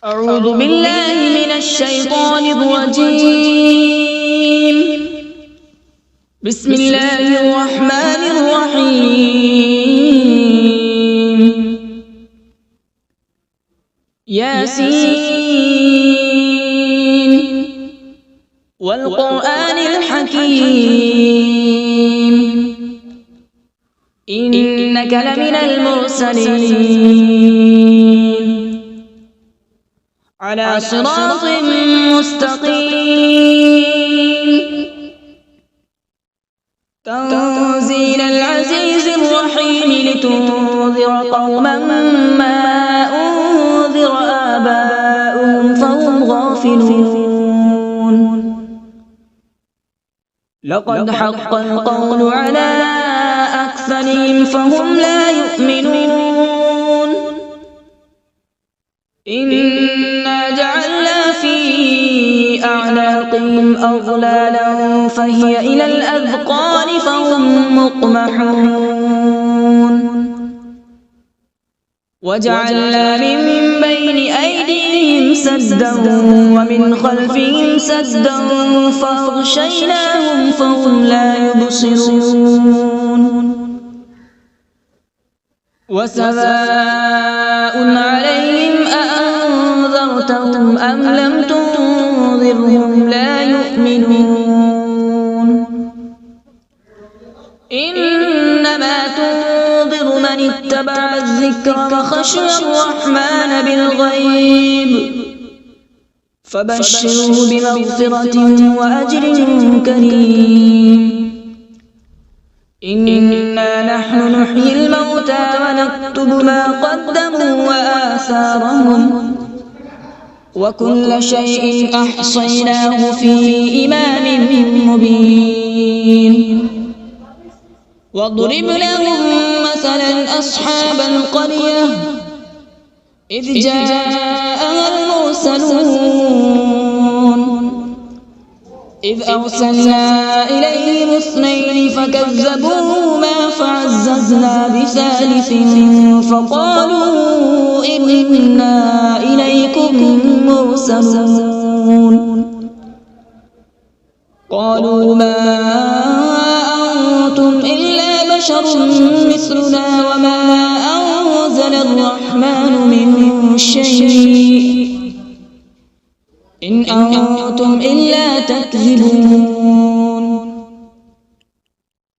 أعوذ بالله من الشيطان الرجيم. بسم الله الرحمن الرحيم. ياسين والقرآن الحكيم إنك لمن المرسلين على صراط مستقيم تنزيل العزيز الرحيم لتنذر قوما ما أنذر آباؤهم فهم غافلون. لقد حق القول على أكثرهم فهم لا يؤمنون. إنا جعلنا في أعناقهم أغلالا فهي إلى الأذقان فهم مقمحون. وجعلنا من بين أيديهم سدا ومن خلفهم سدا فأغشيناهم فهم لا يبصرون. وسواء عليهم أأنذرتهم أم لم تنذرهم لا يؤمنون. إنما تنذر من اتبع الذكر وخشي الرحمن بالغيب فبشره بمغفرة وأجر كريم. إنا نحن نحيي الموتى ونكتب ما قدموا وآثارهم وكل شيء أحصيناه في إمام مبين. واضرب لهم مثلا أصحاب القرية إذ جاءها المرسلون إذ أرسلنا إليهم اثنين فكذبوهما فعززنا بثالث فقالوا إنا إليكم مرسلون. قالوا ما أنتم إلا بشر مثلنا وما أنزل الرحمن من شيء إن أنتم إلا تكذبون.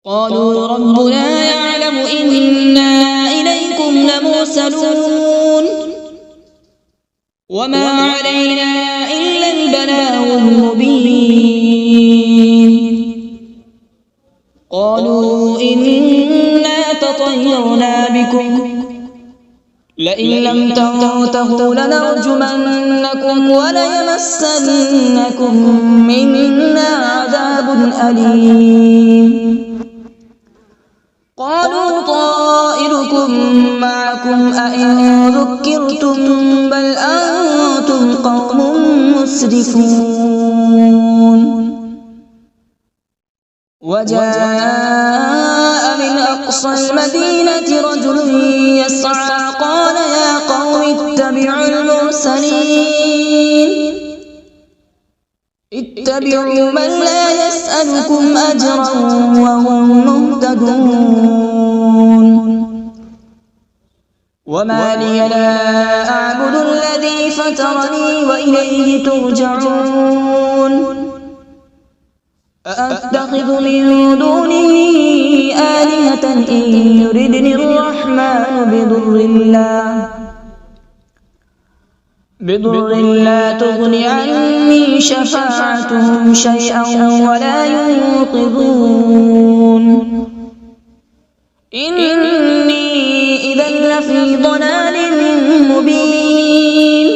قالوا ربنا يعلم إنا إليكم لمرسلون وما علينا إلا البلاغ المبين. قالوا إنا تطيرنا بكم لئن لم تنتهوا لنرجمنكم وليمسنكم منا عذاب أليم. قالوا طائركم معكم أئن ذكرتم بل أنتم قوم مسرفون. وجاء من أقصى المدينة رجل يسعى قال يا قوم اتبعوا المرسلين اتبعوا من لا يسألكم أجرا وهم مهتدون. وما لي لا أعبد الذي فطرني وإليه ترجعون. أأتخذ من دونه آلهة إن يردني الرحمن بضر لا تغن عني شفاعتهم شيئا ولا ينقذون. إني إذا لفي ضلال مبين.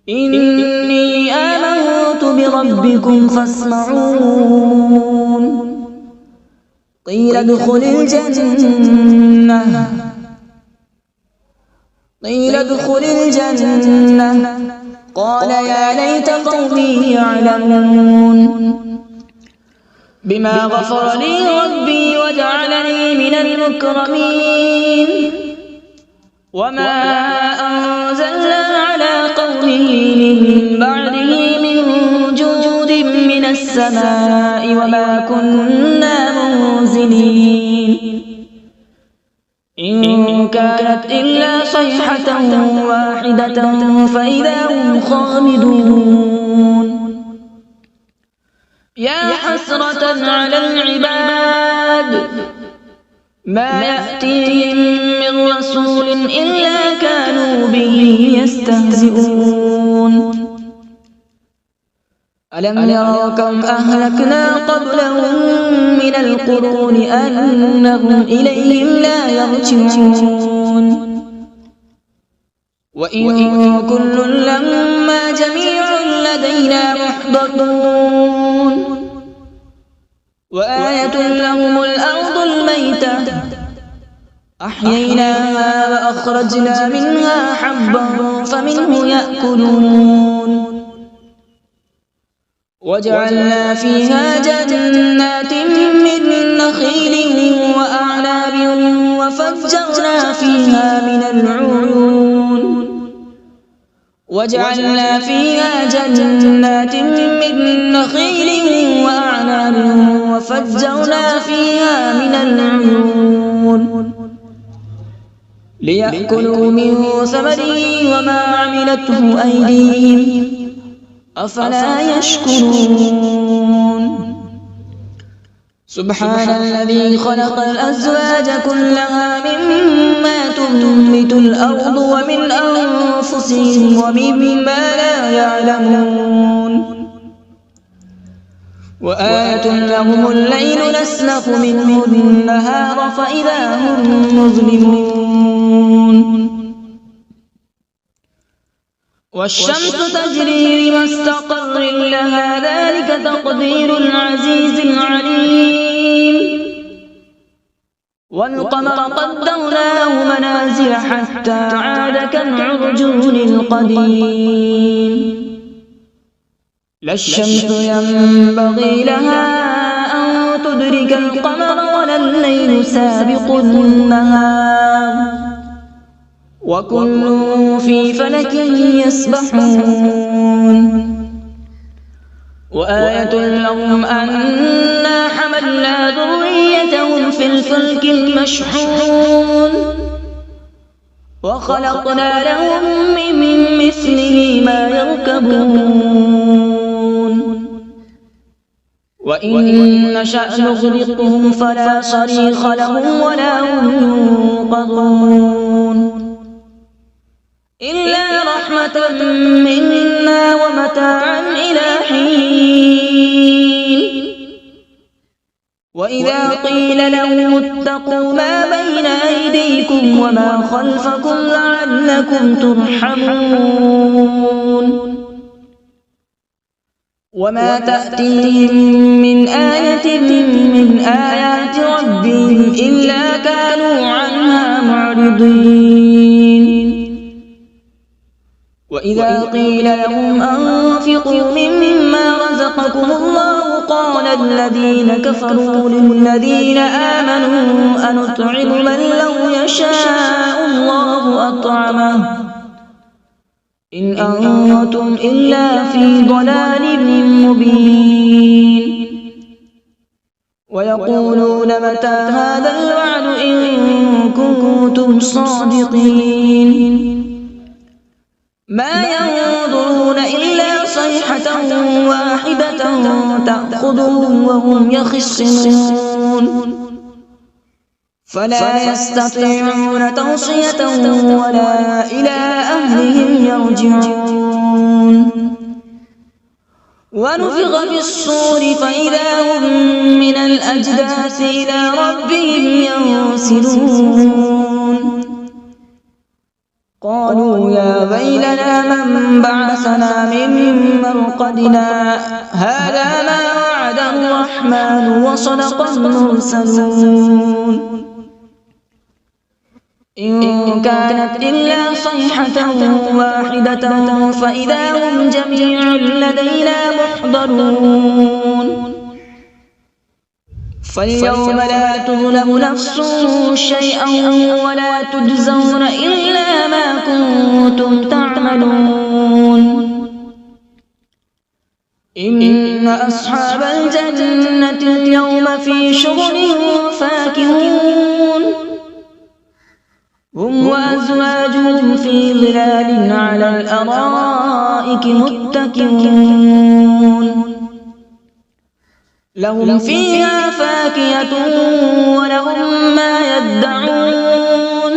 إني آمنت بربكم فاسمعون. قيل ادخل الجنة قال يا ليت قومي يعلمون. بما غفر لي ربي وجعلني من المكرمين. وما أنزلنا على من بعده من جود من السماء وما كنا منزلين إن كانت إلا صيحة واحدة فإذا هم خامدون يا حسرة على العباد ما يأتيهم من رسول إلا كانوا به يستهزئون ألم يروا كم أهلكنا قبلهم من القرون أنهم إليهم لا يرجعون وإن كل لما جميع لدينا محضرون وآية لهم الأرض الميتة أحييناها وأخرجنا منها حبا فمنه يأكلون وجعلنا فيها جنات من نخيل وأعناب وفجرنا فيها من العيون وجعلنا فيها جنات من نخيل وأعناب وفجرنا فيها من العيون ليأكلوا من ثمره وما عملته أيديهم أفلا يشكرون سبحان الذي خلق الأزواج كلها مما تنبت الأرض ومن أنفسهم ومما لا يعلمون وآية لهم الليل نسلخ منه النهار فإذا هم مظلمون والشمس تجري لمستقر لها ذلك تقدير العزيز العليم والقمر قدرناه منازل حتى عاد كالعرجون القديم لا الشمس ينبغي لها أن تدرك القمر ولا الليل سابق النهار وكل في فلك يسبحون وآية لهم أنا حملنا ذريتهم في الفلك المشحون وخلقنا لهم من مثله ما يركبون وإن نشأ نغرقهم فلا صريخ لهم ولا هم ينقذون إلا رحمة منا ومتاعا إلى حين وإذا قيل لهم اتقوا ما بين أيديكم وما خلفكم لعلكم ترحمون وما تأتيهم من آية من آيات ربهم إلا كانوا عنها معرضين وإذا قيل لهم أنفقوا مما رزقكم الله قال الذين كفروا للذين آمنوا أنطعم من لو يشاء الله أطعمه إن أنتم إلا في ضلال مبين ويقولون متى هذا الوعد إن كنتم صادقين ما ينظرون إلا صيحة واحدة تأخذهم وهم يخصمون فلا يستطيعون توصية ولا إلى أهلهم يرجعون ونفخ في الصور فإذا هم من الأجداث إلى ربهم ينسلون قالوا يا ويلنا من بعثنا من مرقدنا هذا ما وعد الرحمن وصدق المرسلون إن كانت إلا صيحة واحدة فإذا هم جميع لدينا محضرون فاليوم لا تظلم نفس شيئا ولا تجزون إلا ما كنتم تعملون إن أصحاب الجنة اليوم في شغل فاكهون هم وأزواجهم في ظلال على الأرائك متكئون لهم فيها فاكهة ولهم ما يدعون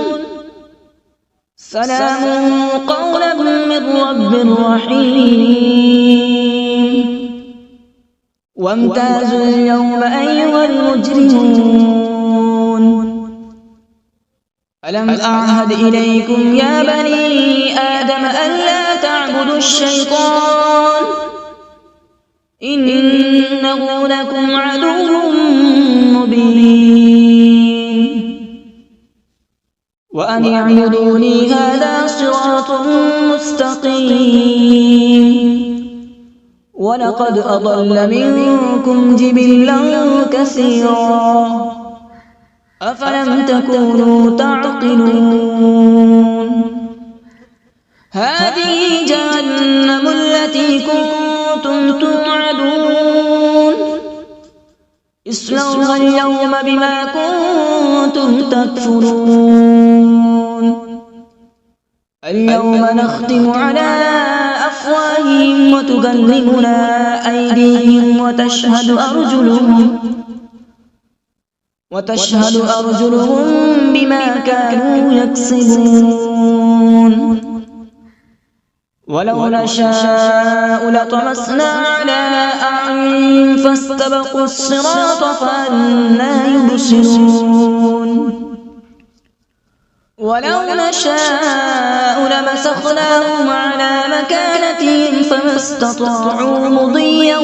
سلام قولا من رب رحيم وامتازوا اليوم أيها المجرمون ألم أعهد إليكم يا بني آدم ألا تعبدوا الشيطان إنه لكم عدو مبين وأن اعبدوني هذا صراط مستقيم ولقد أضل منكم جبلا كثيرا أفلم تكونوا تعقلون هذه جهنم التي كنتم توعدون اصلوها اليوم بما كنتم تكفرون اليوم نختم على أفواههم وتكلمنا أيديهم وتشهد أرجلهم بما كانوا يكسبون ولو نشاء لطمسنا على أعينهم فاستبقوا الصراط فأنى يبصرون ولو نشاء لمسخناهم على مكانتهم فما استطاعوا مضيا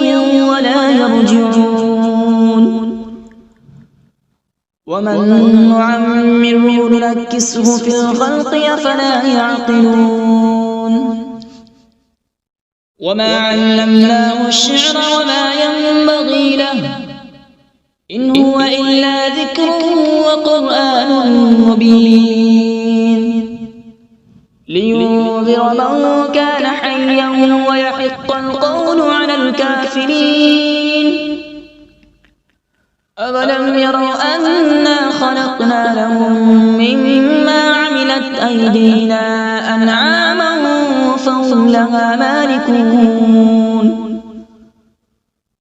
ولا يرجعون ومن نعمره ننكسه في الخلق أفلا يعقلون وما علمناه الشعر وما ينبغي له إن هو إلا ذكر وقرآن مبين لينذر من كان حيا ويحق القول على الكافرين أولم يروا أنا خلقنا لهم مما عملت أيدينا أنعاما فهم لها مالكون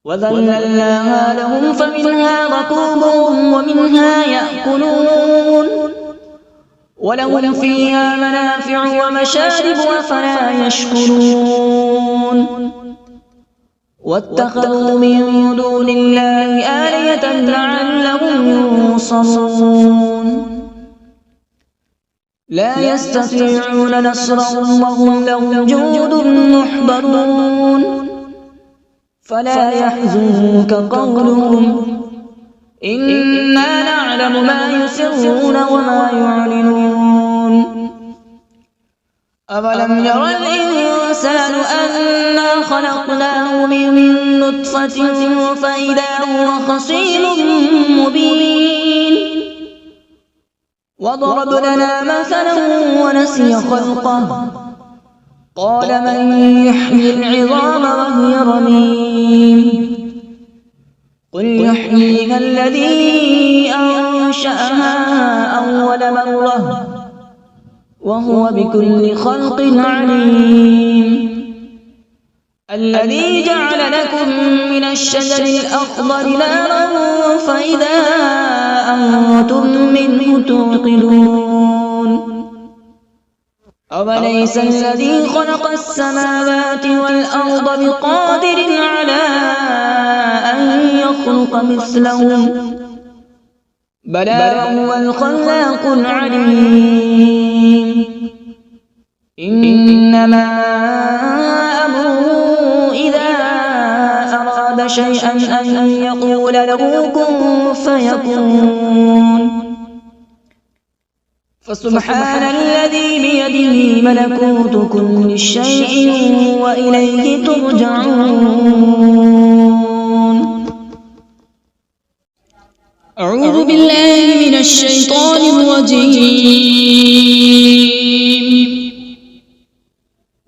وذللناها لهم فمنها ركوبهم ومنها يأكلون ولهم فيها منافع ومشارب أفلا يشكرون واتخذوا من دون الله آلهة لعلهم ينصرون لا يستطيعون نصرهم وهم لهم جند محضرون فلا يحزنك قولهم إنا نعلم ما يسرون وما يعلنون أولم ير الإنسان أنا خلقناه من نطفة فإذا هو خصيم مبين وضرب لنا مثلا ونسي خلقه قال من يحيي العظام وهي رميم قل يحييها الذي أنشأها أول مرة وهو بكل خلق عليم الذي جعل لكم من الشجر الأخضر نارا فإذا أنتم منه توقدون أوليس الذي خلق السماوات والأرض بقادر على أن يخلق مثلهم بلى هو الخلاق العليم إنما أمره إذا أراد شيئا أن يقول له كن فيكون فسبحان الذي بيده ملكوت كل شيء وإليه ترجعون أعوذ بالله من الشيطان الرجيم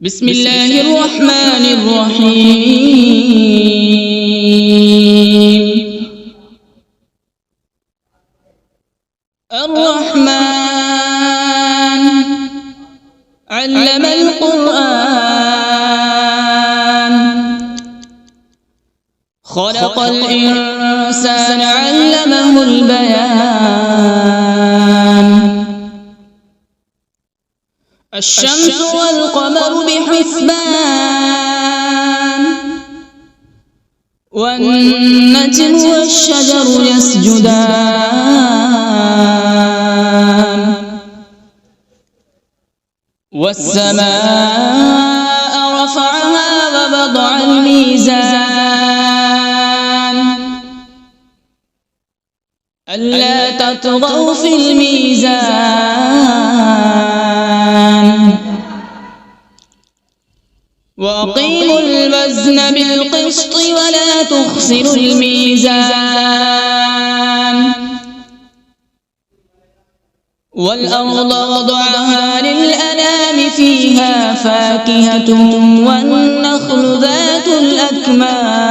بسم الله الرحمن الرحيم. الرحمن علم القرآن، خلق الإنسان علمه البيان. الشمس والقمر بحسبان، والنجم والشجر يسجدان. والسماء رفعها ووضع الميزان، ألا تطغوا في الميزان. وأقيموا الوزن بالقسط ولا تخسروا الميزان. والأرض وضعها للأنام، فيها فاكهة والنخل ذات الأكمام،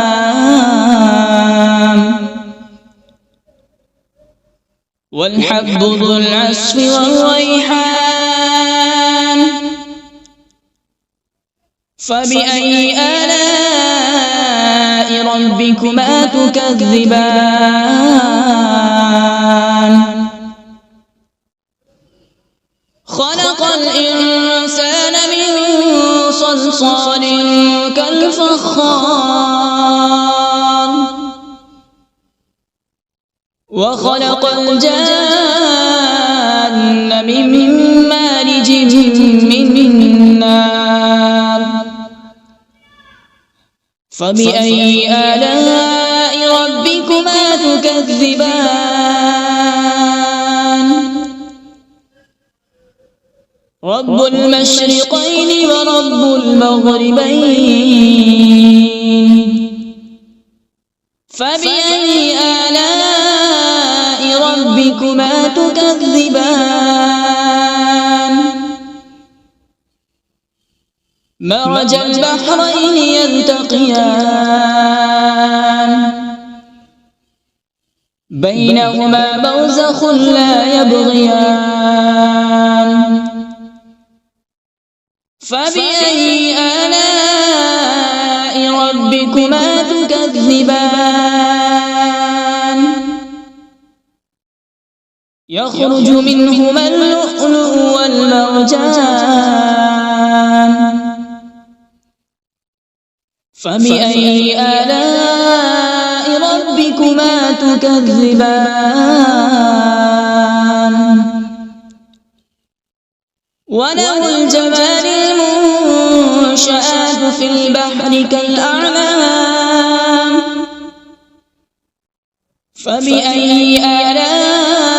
والحب ذو العصف والريحان. فبأي آلاء ربكما تكذبان؟ خلق الإنسان من صلصال كالفخار، وخلق الجان من مارج من نار. فبأي آلاء ربكما تكذبان؟ رب المشرقين ورب المغربين. فبأي آلاء ربكما تكذبان؟ مرج البحرين يلتقيان، بينهما برزخ لا يبغيان. فبأي آلاء ربكما تكذبان؟ يخرج منهما اللؤلؤ والمرجان. فبأي آلاء ربكما تكذبان؟ وله الجوار المنشآت في البحر كالأعلام. فبأي آلاء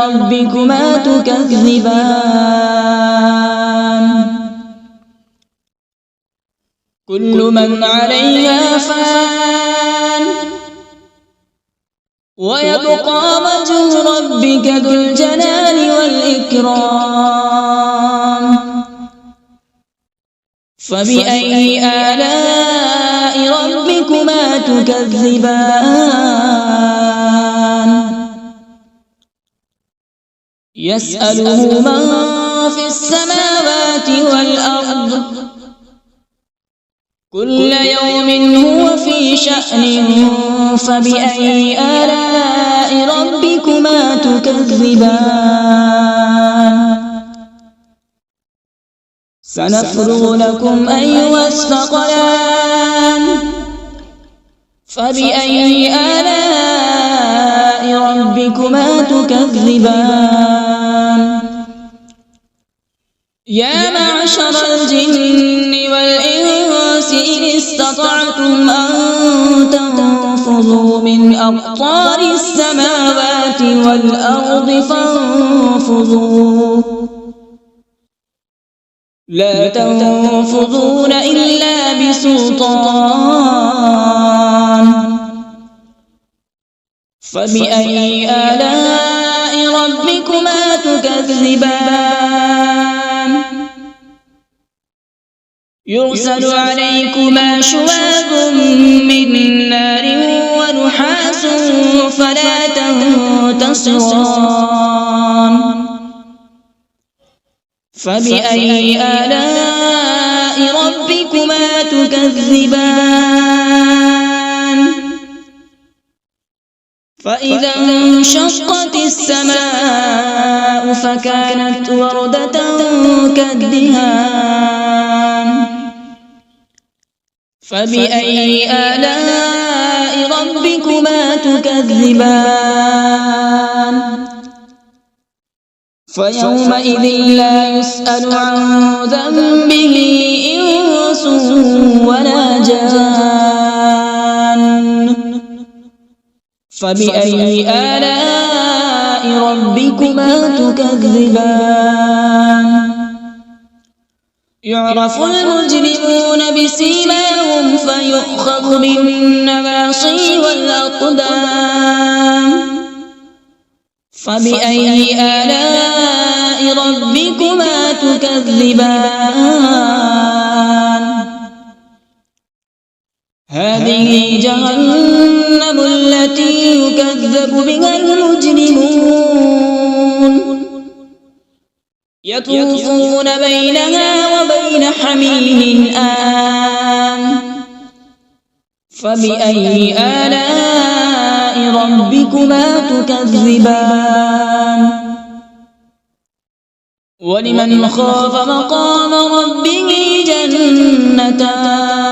ربكما تكذبان؟ كل من عليها فان، ويبقى وجه ربك ذو الجلال والإكرام. فبأي آلاء ربكما تكذبان؟ يسأله من في السماوات والأرض، كل يوم هو في شأن. فبأي آلاء ربكما تكذبان؟ سنفرغ لكم أيها الثقلان. فبأي آلاء ربكما تكذبان؟ يا معشر الجن والإنس إن استطعتم أن تنفذوا من أقطار السماوات والأرض فانفذوا، لا تنفذون إلا بسلطان. فبأي آلاء ربكما تكذبان؟ يرسل عليكما شواظ من نار ونحاس فلا تنتصران فبأي آلاء ربكما تكذبان فإذا انشقت السماء فكانت وردة كالدهان فبأي آلاء ربكما تكذبان فيومئذ لا يسأل عن ذنبه إنس ولا جان فبأي آلاء ربكما تكذبان يعرف المجرمون بسيماهم فيؤخذ بالنواصي والأقدام فبأي آلاء ربكما تكذبان هذه جهنم التي يكذب بها المجرمون يطوفون بينها وبين حميم آن فبأي آلاء ربكما تكذبان ولمن خاف مقام ربه جنتان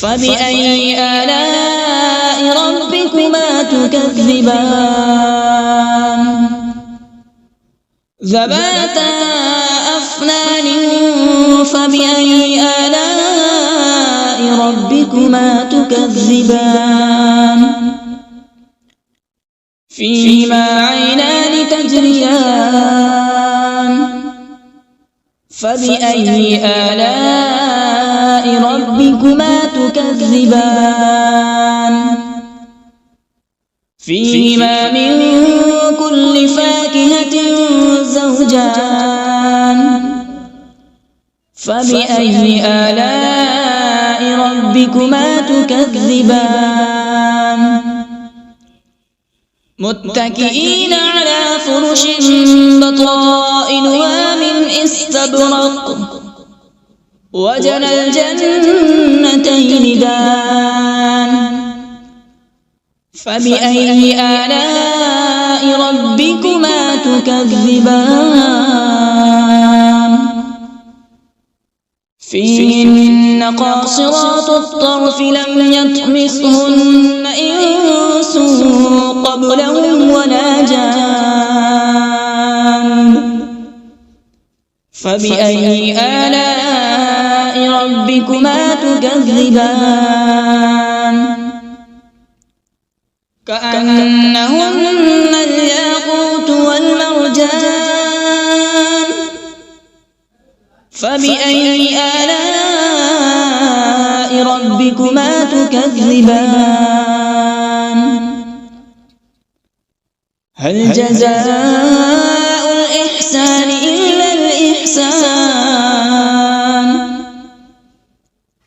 فبأي آلاء ربكما تكذبان ذواتا أفنان فبأي آلاء ربكما تكذبان فيهما عينان تجريان فبأي آلاء ربكما تكذبان فيهما من كل فاكهة زوجان فبأي آلاء ربكما تكذبان متكئين على فرش بطائنها من استبرق وجنى الجنتين دان فبأي آلاء ربكما تكذبان فيهن قاصرات الطرف لم يطمثهن إنس قبلهم ولا جان فبأي آلاء ربكما تكذبان كأنهن الياقوت والمرجان فبأي آلاء ربكما تكذبان هل جزاء الإحسان إلا الإحسان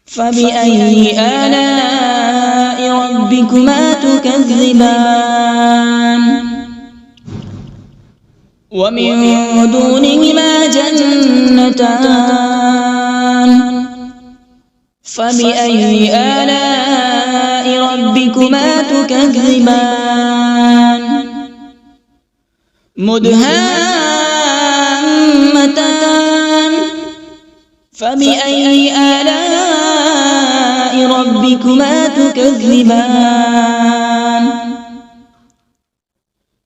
فبأي آلاء ربكما تكذبان ومن دونهما جنتان فبأي آلاء ربكما تكذبان مدهامتان فبأي آلاء ربكما تكذبان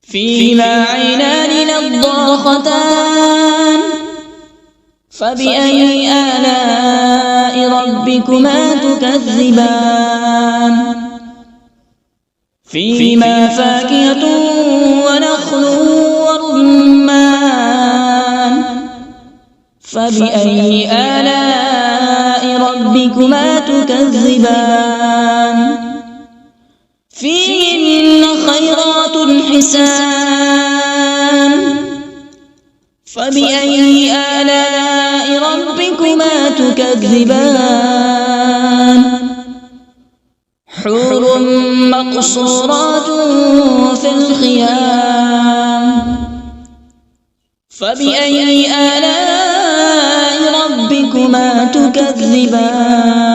فيهما عينان نضاختان فبأي آلاء ربكما تكذبان فيهما فاكهة ونخل ورمان فبأي آلاء ربكما تكذبان فيهن خيرات حسان فبأي آلاء ربكما ربكما تكذبان حور مقصورات في الخيام فبأي آلاء ربكما تكذبان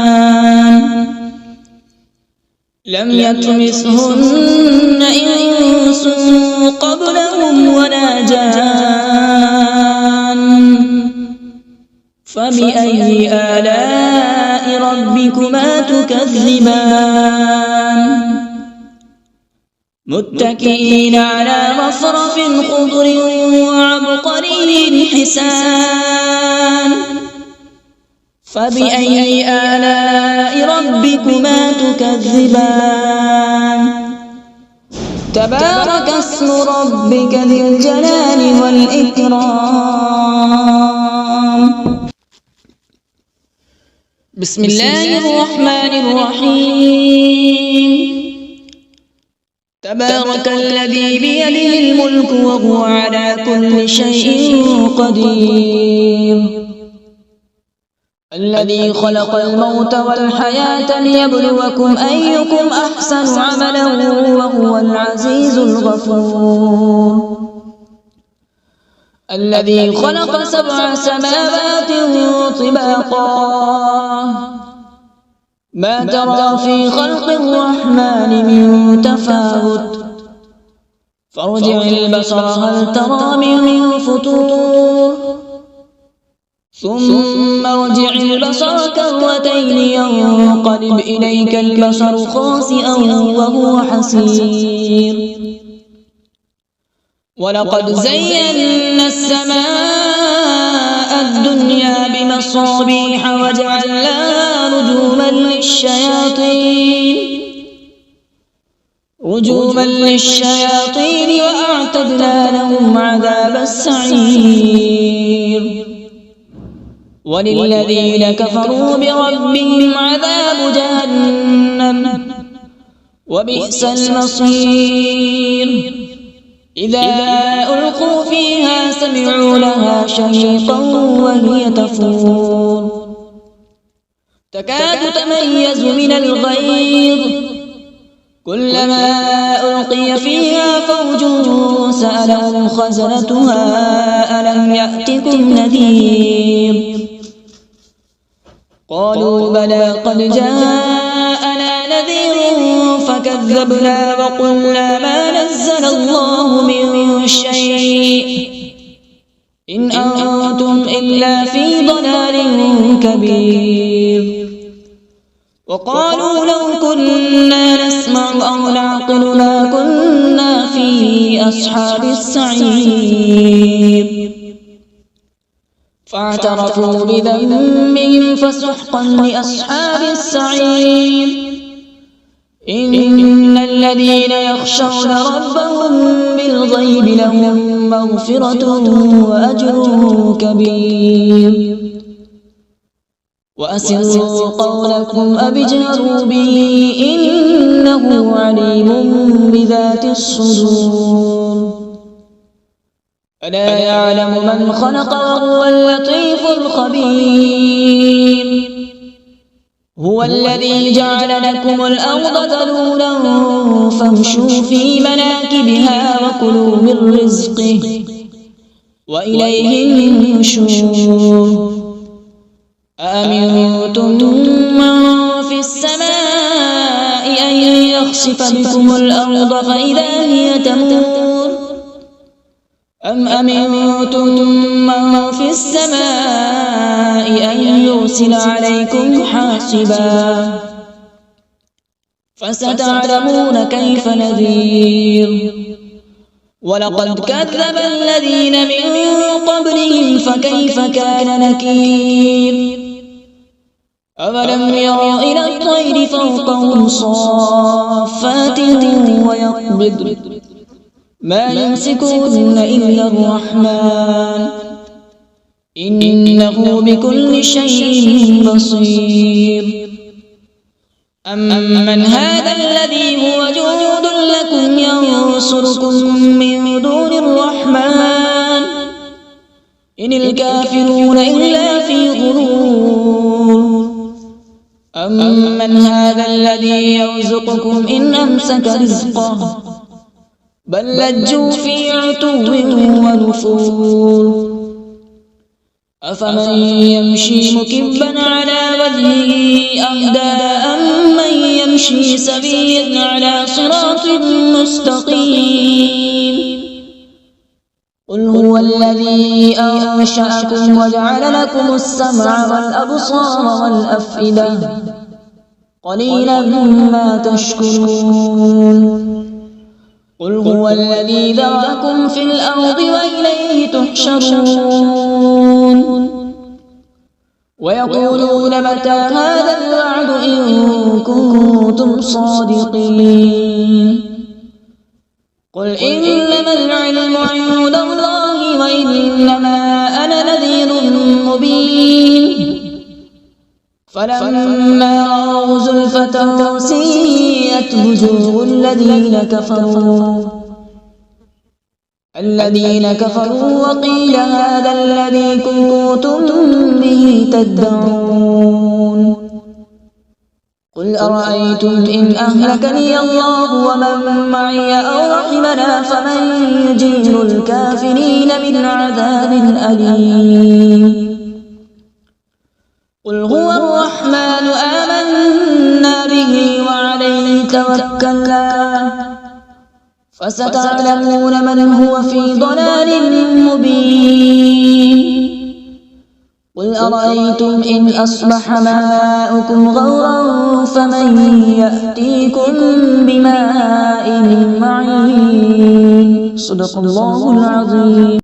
لم يطمثهن إنس قبلهم ولا جان فبأي آلاء ربكما تكذبان متكئين على مصرف خضر وعبقري حسان فبأي آلاء ربكما تكذبان تبارك اسم ربك ذي الجلال والإكرام بسم الله الرحمن الرحيم تبارك الذي بيده الملك وهو على كل شيء قدير الذي خلق الموت والحياة ليبلوكم أيكم أحسن عملا وهو العزيز الغفور الذي خلق 7 سماوات طباقا ما ترى في خلق الرحمن من تفاوت فارجع البصر هل ترى من فطور ثم ارجع البصر كرتين ينقلب إليك البصر خاسئا وهو حسير ولقد زينا السماء الدنيا بمصابيح وجعلناها رجوما للشياطين وأعتدنا لهم عذاب السعير وللذين كفروا بربهم عذاب جهنم وبئس المصير إذا ألقوا فيها سمعوا لها شهيقا وهي تفور تكاد تميز من الغيظ كلما ألقي فيها فوج سألهم خزنتها ألم يأتكم نذير قالوا بلى قد جاءنا نذير فكذبنا وقلنا ما نزل الله من شيء إن أنتم إلا في ضلال كبير وقالوا لو كنا نسمع أو نعقل ما كنا في أصحاب السعير فاعترفوا بذنبهم فسحقا لأصحاب السعير إن الذين يخشون ربهم بالغيب لهم مغفرة وأجر كبير وأسروا قولكم أو اجهروا به إنه عليم بذات الصدور ألا يعلم من خلق وهو اللطيف الخبير هو الذي جعل لكم الأرض ذلولا فامشوا في مناكبها وكلوا من رزقه وإليه النشور أأمنتم من في السماء أن يخسف بكم الأرض فإذا هي تمور أم أمنتم من في السماء أن يرسل عليكم حاصبا فستعلمون كيف نذير ولقد كذب الذين من قبلهم فكيف كان نكير أولم يروا إلى الطير فوقهم صافات ويقبض ما يمسكون إلا الرحمن إنه بكل شيء بصير أمن هذا الذي هو جند لكم ينصركم من دون الرحمن إن الكافرون إلا في غرور أمن هذا الذي يرزقكم إن أمسك رزقه بل لجوا في عتو ونفور أفمن يمشي مكبا على وجهه أهدى أمن يمشي سويا على صراط مستقيم قل هو الذي أنشأكم وجعل لكم السمع والأبصار والأفئدة قليلا ما تشكرون قل هو الذي ذرأكم في الأرض وإليه تحشرون ويقولون متى هذا الوعد إن كنتم صادقين قل إنما العلم عند الله وإنما أنا نذير مبين فلما رأوا زلفة سيئت وجوه الذين كفروا وقيل هذا الذي كنتم به تدعون قل أرأيتم إن أهلكني الله ومن معي أو رحمنا فمن يجير الكافرين من عذاب أليم قل هو الرحمن آمنا به وعليه توكلنا فستعلمون من هو في ضلال مبين قل أرأيتم إن أصبح ماؤكم غورا فمن يأتيكم بماء معين صدق الله العظيم.